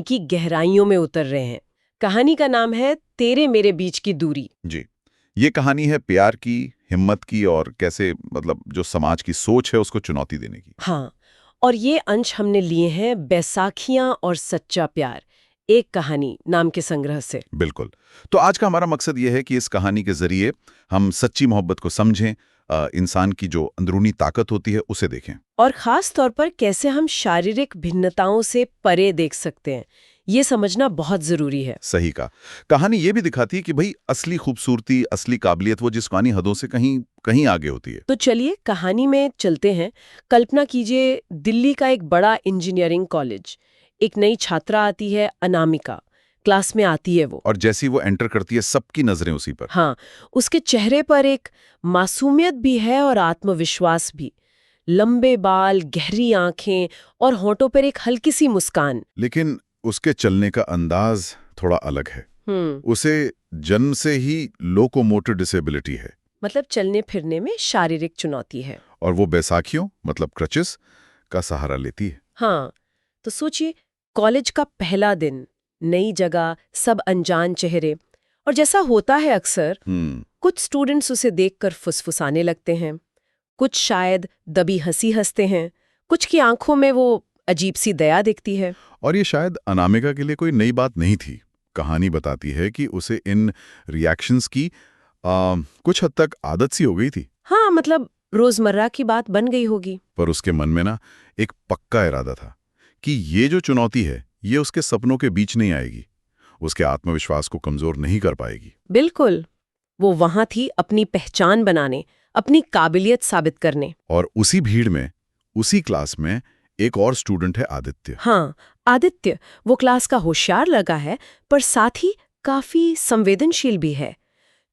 की गहराइयों में उतर रहे हैं। कहानी का नाम है तेरे मेरे बीच की दूरी। जी, ये कहानी है प्यार की, हिम्मत की और कैसे जो समाज की सोच है उसको चुनौती देने की। हाँ, और ये अंश हमने लिए हैं बैसाखियां और सच्चा प्यार, एक कहानी नाम के संग्रह से। बिल्कुल। तो आज का हमारा मकसद ये है कि इस कहानी के जरिए हम सच्ची मोहब्बत को समझें, इंसान की जो अंदरूनी ताकत होती है उसे देखें। और खास तौर पर कैसे हम शारीरिक भिन्नताओं से परे देख सकते हैं, ये समझना बहुत जरूरी है। सही का। कहानी ये भी दिखाती है कि भाई असली खूबसूरती, असली काबिलियत वो जिस्मानी हदों से कहीं कहीं आगे होती है। तो चलिए कहानी में चलते हैं। कल्पना कीजिए, दिल्ली का एक बड़ा इंजीनियरिंग कॉलेज। एक नई छात्रा आती है, अनामिका। क्लास में आती है वो। और जैसी वो एंटर करती है सबकी नजरें उसी पर। हाँ, उसके चेहरे पर एक मासूमियत भी है और आत्मविश्वास भी। लंबे बाल, गहरी आंखें और होठों पर एक हल्की सी मुस्कान। लेकिन उसके चलने का अंदाज थोड़ा अलग है। उसे जन्म से ही लोकोमोटर डिसेबिलिटी है। मतलब चलने फिरने में शारीरिक चुनौती है। और वो बैसाखियों क्रचेस का सहारा लेती है। हाँ, तो सोचिए, कॉलेज का पहला दिन, नई जगह, सब अनजान चेहरे। और जैसा होता है अक्सर, कुछ स्टूडेंट्स उसे देखकर फुसफुसाने लगते हैं, कुछ शायद दबी हंसी हंसते हैं, कुछ की आंखों में वो अजीब सी दया दिखती है। और ये शायद अनामिका के लिए कोई नई बात नहीं थी। कहानी बताती है कि उसे इन रिएक्शंस की कुछ हद तक आदत सी हो गई थी। हाँ, मतलब रोजमर्रा की बात बन गई होगी। पर उसके मन में ना एक पक्का इरादा था कि ये जो चुनौती है ये उसके सपनों के बीच नहीं आएगी, उसके आत्मविश्वास को कमजोर नहीं कर पाएगी। बिल्कुल, वो वहां थी अपनी पहचान बनाने, अपनी काबिलियत साबित करने। और उसी भीड़ में, उसी क्लास में एक और स्टूडेंट है, आदित्य। हाँ, आदित्य, वो क्लास का होशियार लगा है, पर साथ ही काफी संवेदनशील भी है।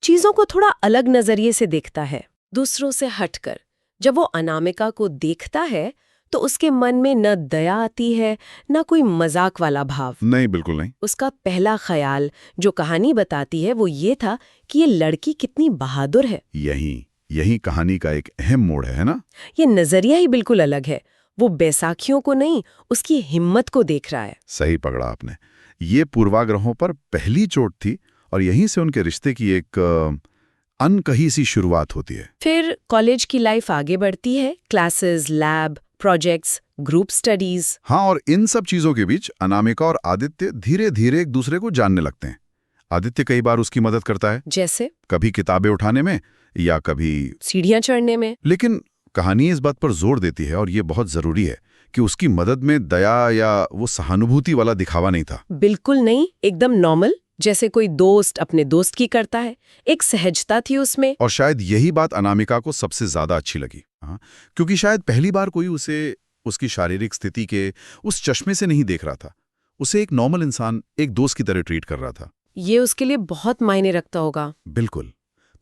चीजों को थोड़ा अलग नजरिए से देखता है, दूसरों से हटकर। जब वो अनामिका को देखता है तो उसके मन में न दया आती है, न कोई मजाक वाला भाव। नहीं, बिल्कुल नहीं। उसका पहला ख्याल, जो कहानी बताती है, वो ये था कि ये लड़की कितनी बहादुर है। यही कहानी का एक अहम मोड़ है ना? ये नजरिया ही बिल्कुल अलग है। वो बैसाखियों को नहीं, उसकी हिम्मत को देख रहा है। सही पकड़ा आपने। ये पूर्वाग्रहों पर पहली चोट थी और यहीं से उनके रिश्ते की एक अनकही सी शुरुआत होती है। फिर कॉलेज की लाइफ आगे बढ़ती है, classes, lab, projects, group studies. हाँ, और इन सब चीजों के बीच अनामिका और आदित्य धीरे धीरे एक दूसरे को जानने लगते हैं। आदित्य कई बार उसकी मदद करता है, जैसे कभी किताबें उठाने में या कभी सीढ़ियां चढ़ने में। लेकिन कहानी इस बात पर जोर देती है, और ये बहुत जरूरी है, कि उसकी मदद में दया या वो सहानुभूति वाला दिखावा नहीं था। बिल्कुल नहीं, एकदम नॉर्मल, जैसे कोई दोस्त अपने दोस्त की करता है। एक सहजता थी उसमें। और शायद यही बात अनामिका को सबसे ज्यादा अच्छी लगी। हाँ, क्योंकि शायद पहली बार कोई उसे उसकी शारीरिक स्थिति के उस चश्मे से नहीं देख रहा था। उसे एक नॉर्मल इंसान, एक दोस्त की तरह ट्रीट कर रहा था। ये उसके लिए बहुत मायने रखता होगा। बिल्कुल।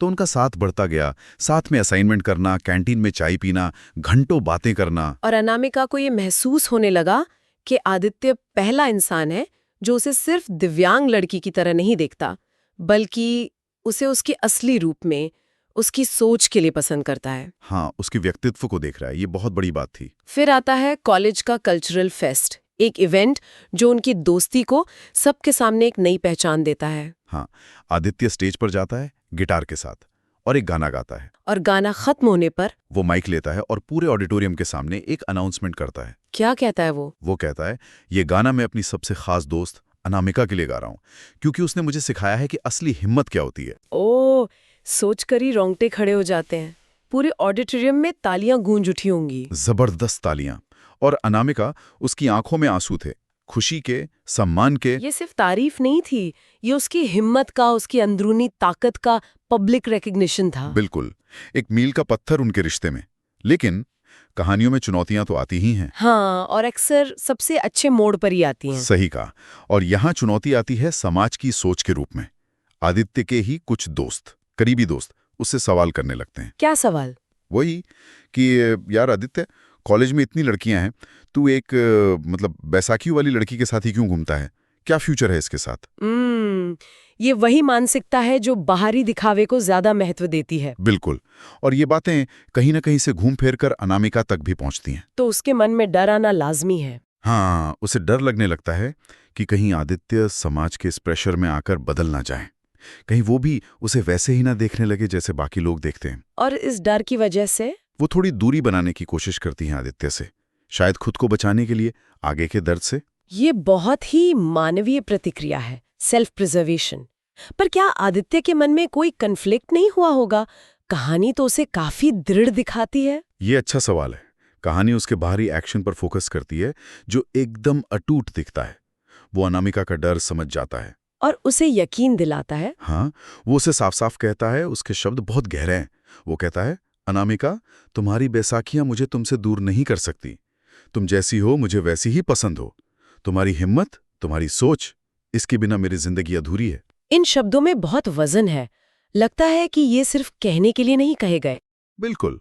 तो उनका साथ बढ़ता गया, साथ में असाइनमेंट करना, कैंटीन में चाय पीना, घंटों बातें करना। और अनामिका को ये महसूस होने लगा कि आदित्य पहला इंसान है जो उसे सिर्फ दिव्यांग लड़की की तरह नहीं देखता, बल्कि उसे उसके असली रूप में, उसकी सोच के लिए पसंद करता है। हाँ, उसके व्यक्तित्व को देख रहा है। ये बहुत बड़ी बात थी। फिर आता है कॉलेज का कल्चरल फेस्ट, एक इवेंट जो उनकी दोस्ती को सबके सामने एक नई पहचान देता है। हाँ, आदित्य स्टेज पर जाता है गिटार के साथ और एक गाना गाता है। और गाना खत्म होने पर वो माइक लेता है और पूरे ऑडिटोरियम के सामने एक अनाउंसमेंट करता है। क्या कहता है वो? वो कहता है, ये गाना मैं अपनी सबसे खास दोस्त अनामिका के लिए गा रहा हूँ, क्योंकि उसने मुझे सिखाया है कि असली हिम्मत क्या होती है। ओह, सोचकर ही रोंगटे खड़े हो जाते हैं। पूरे ऑडिटोरियम में तालियां गूंज उठी होंगी। जबरदस्त तालियां। और अनामिका, उसकी आंखों में आंसू थे, खुशी के, सम्मान के। ये सिर्फ तारीफ नहीं थी, ये उसकी हिम्मत का, उसकी अंदरूनी ताकत का पब्लिक रिकग्निशन था। बिल्कुल, एक मील का पत्थर उनके रिश्ते में। लेकिन कहानियों में चुनौतियां तो आती ही हैं। हाँ, और अक्सर सबसे अच्छे मोड़ पर ही आती हैं। सही कहा। और यहाँ चुनौती आती है समाज की सोच के रूप में। आदित्य के ही कुछ दोस्त, करीबी दोस्त, उससे सवाल करने लगते हैं। क्या सवाल? वही कि यार आदित्य, कॉलेज में इतनी लड़कियां हैं, तू एक बैसाखी वाली लड़की के साथ ही क्यों घूमता है? क्या फ्यूचर है इसके साथ? ये वही मानसिकता है जो बाहरी दिखावे को ज्यादा महत्व देती है। बिल्कुल। और ये बातें कहीं ना कहीं से घूम फिर कर अनामिका तक भी पहुंचती हैं। तो उसके मन में डर आना लाजमी है। हाँ, उसे डर लगने लगता है कि कहीं आदित्य समाज के इस प्रेशर में आकर बदल ना जाए, कहीं वो भी उसे वैसे ही ना देखने लगे जैसे बाकी लोग देखते हैं। और इस डर की वजह से वो थोड़ी दूरी बनाने की कोशिश करती हैं आदित्य से, शायद खुद को बचाने के लिए, आगे के दर्द से। ये बहुत ही मानवीय प्रतिक्रिया है, सेल्फ प्रिजर्वेशन। पर क्या आदित्य के मन में कोई कन्फ्लिक्ट नहीं हुआ होगा? कहानी तो उसे काफी दृढ़ दिखाती है। ये अच्छा सवाल है। कहानी उसके बाहरी एक्शन पर फोकस करती है, जो एकदम अटूट दिखता है। वो अनामिका का डर समझ जाता है और उसे यकीन दिलाता है। हाँ, वो उसे साफ साफ कहता है, उसके शब्द बहुत गहरे हैं। वो कहता है, अनामिका, तुम्हारी बैसाखियां मुझे तुमसे दूर नहीं कर सकती। तुम जैसी हो मुझे वैसी ही पसंद हो। तुम्हारी हिम्मत, तुम्हारी सोच, इसके बिना मेरी जिंदगी अधूरी है। इन शब्दों में बहुत वजन है। लगता है कि ये सिर्फ कहने के लिए नहीं कहे गए। बिल्कुल।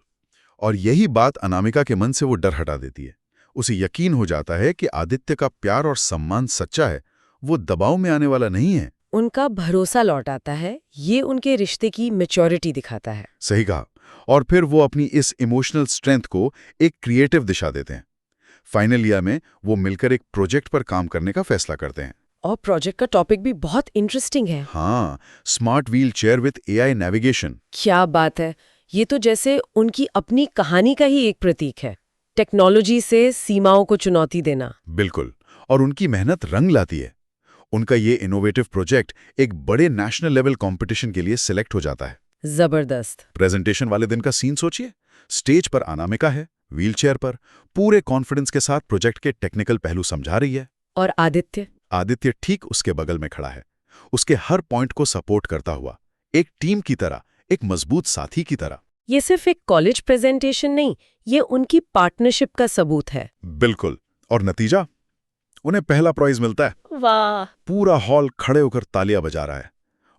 और यही बात अनामिका के मन से वो डर हटा देती है। उसे यकीन हो जाता है कि आदित्य का प्यार और सम्मान सच्चा है, वो दबाव में आने वाला नहीं है। उनका भरोसा लौट आता है। ये उनके रिश्ते की मैच्योरिटी दिखाता है। सही कहा। और फिर वो अपनी इस इमोशनल स्ट्रेंथ को एक क्रिएटिव दिशा देते हैं। फाइनल ईयर में वो मिलकर एक प्रोजेक्ट पर काम करने का फैसला करते हैं। और प्रोजेक्ट का टॉपिक भी बहुत इंटरेस्टिंग है। हाँ, smart wheel chair with AI navigation. क्या बात है! ये तो जैसे उनकी अपनी कहानी का ही एक प्रतीक है। टेक्नोलॉजी से सीमाओं को चुनौती देना। बिल्कुल। और उनकी मेहनत रंग लाती है। उनका ये इनोवेटिव प्रोजेक्ट एक बड़े नेशनल लेवल कंपटीशन के लिए सिलेक्ट हो जाता है। जबरदस्त। प्रेजेंटेशन वाले दिन का सीन सोचिए। स्टेज पर अनामिका है, व्हीलचेयर पर, पूरे कॉन्फिडेंस के साथ प्रोजेक्ट के टेक्निकल पहलू समझा रही है। और आदित्य? आदित्य ठीक उसके बगल में खड़ा है, उसके हर पॉइंट को सपोर्ट करता हुआ, एक टीम की तरह, एक मजबूत साथी की तरह। ये सिर्फ एक कॉलेज प्रेजेंटेशन नहीं, ये उनकी पार्टनरशिप का सबूत है। बिल्कुल। और नतीजा? उन्हें पहला प्राइज मिलता है। वाह! पूरा हॉल खड़े होकर तालियां बजा रहा है।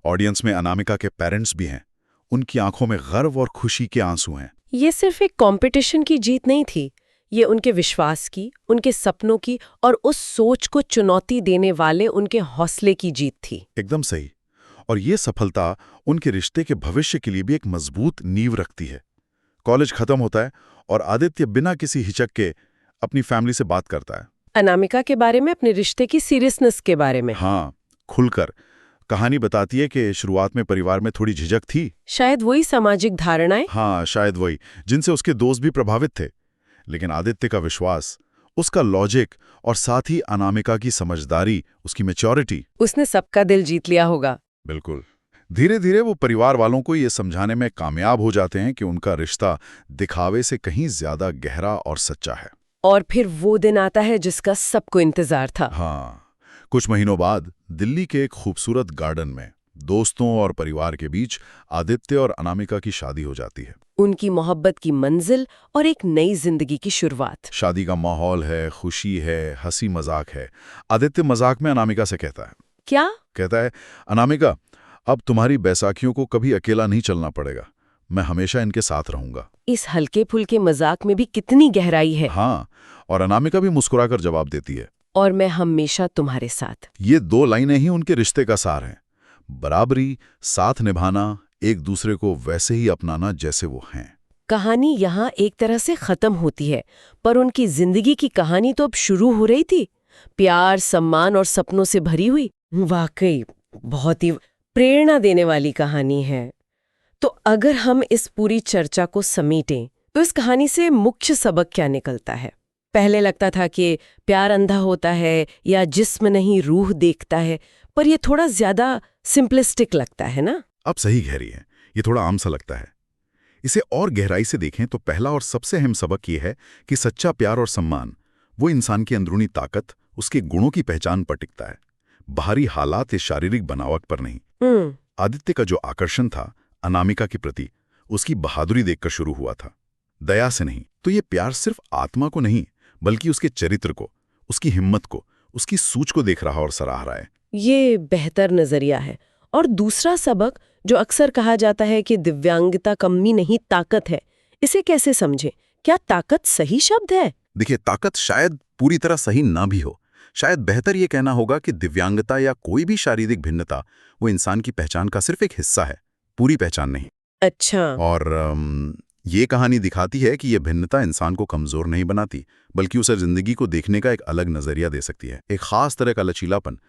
ऑडियंस में अनामिका के पेरेंट्स भी हैं। उनकी आंखों में गर्व और खुशी के आंसू हैं। ये सिर्फ एक कंपटीशन की जीत नहीं थी। ये उनके विश्वास की, उनके सपनों की और उस सोच को चुनौती देने वाले उनके हौसले की जीत थी। एकदम सही। और ये सफलता उनके रिश्ते के भविष्य के लिए भी एक मजबूत नींव रखती है। कॉलेज खत्म होता है और आदित्य बिना किसी हिचक के अपनी फैमिली से बात करता है। अनामिका के बारे में, अपने रिश्ते की सीरियसनेस के बारे में। हाँ, खुलकर। कहानी बताती है कि शुरुआत में परिवार में थोड़ी झिझक थी। शायद वही सामाजिक धारणाएं। हाँ, शायद वही, जिनसे उसके दोस्त भी प्रभावित थे। लेकिन आदित्य का विश्वास, उसका लॉजिक और साथ ही अनामिका की समझदारी, उसकी मैच्योरिटी, उसने सबका दिल जीत लिया होगा। बिल्कुल। धीरे धीरे वो परिवार वालों को ये समझाने में कामयाब हो जाते हैं कि उनका रिश्ता दिखावे से कहीं ज्यादा गहरा और सच्चा है। और फिर वो दिन आता है जिसका सबको इंतजार था। हाँ, कुछ महीनों बाद दिल्ली के एक खूबसूरत गार्डन में दोस्तों और परिवार के बीच आदित्य और अनामिका की शादी हो जाती है। उनकी मोहब्बत की मंजिल और एक नई जिंदगी की शुरुआत। शादी का माहौल है, खुशी है, हंसी मजाक है। आदित्य मजाक में अनामिका से कहता है, क्या? कहता है, अनामिका, अब तुम्हारी बैसाखियों को कभी अकेला नहीं चलना पड़ेगा। मैं हमेशा इनके साथ रहूंगा। इस हल्के फुल्के मजाक में भी कितनी गहराई है। हाँ, और अनामिका भी मुस्कुराकर जवाब देती है, और मैं हमेशा तुम्हारे साथ। ये दो लाइनें ही उनके रिश्ते का सार हैं। बराबरी, साथ निभाना, एक दूसरे को वैसे ही अपनाना जैसे वो हैं। कहानी यहाँ एक तरह से खत्म होती है, पर उनकी जिंदगी की कहानी तो अब शुरू हो रही थी, प्यार, सम्मान और सपनों से भरी हुई। वाकई बहुत ही प्रेरणा देने वाली कहानी है। तो अगर हम इस पूरी चर्चा को समेटें, तो इस कहानी से मुख्य सबक क्या निकलता है? पहले लगता था कि प्यार अंधा होता है या जिस्म नहीं रूह देखता है, पर यह थोड़ा ज्यादा सिंपलिस्टिक लगता है ना? अब सही कह रही है, ये थोड़ा आम सा लगता है। इसे और गहराई से देखें तो पहला और सबसे अहम सबक ये है कि सच्चा प्यार और सम्मान वो इंसान की अंदरूनी ताकत, उसके गुणों की पहचान पर टिकता है, बाहरी हालात या शारीरिक बनावट पर नहीं। आदित्य का जो आकर्षण था अनामिका के प्रति, उसकी बहादुरी देखकर शुरू हुआ था, दया से नहीं। तो ये प्यार सिर्फ आत्मा को नहीं, बल्कि उसके चरित्र को, उसकी हिम्मत को, उसकी सूझ को देख रहा और सराह रहा है। ये बेहतर नजरिया है। और दूसरा सबक, जो अक्सर कहा जाता है कि दिव्यांगता कमी नहीं ताकत है, इसे कैसे समझें? क्या ताकत सही शब्द है? देखिए, ताकत शायद पूरी तरह सही ना भी हो। शायद बेहतर ये कहना होगा कि दिव्यांगता या कोई भी शारीरिक भिन्नता वो इंसान की पहचान का सिर्फ एक हिस्सा है, पूरी पहचान नहीं। अच्छा। और ये कहानी दिखाती है कि यह भिन्नता इंसान को कमज़ोर नहीं बनाती, बल्कि उसे ज़िंदगी को देखने का एक अलग नज़रिया दे सकती है, एक ख़ास तरह का लचीलापन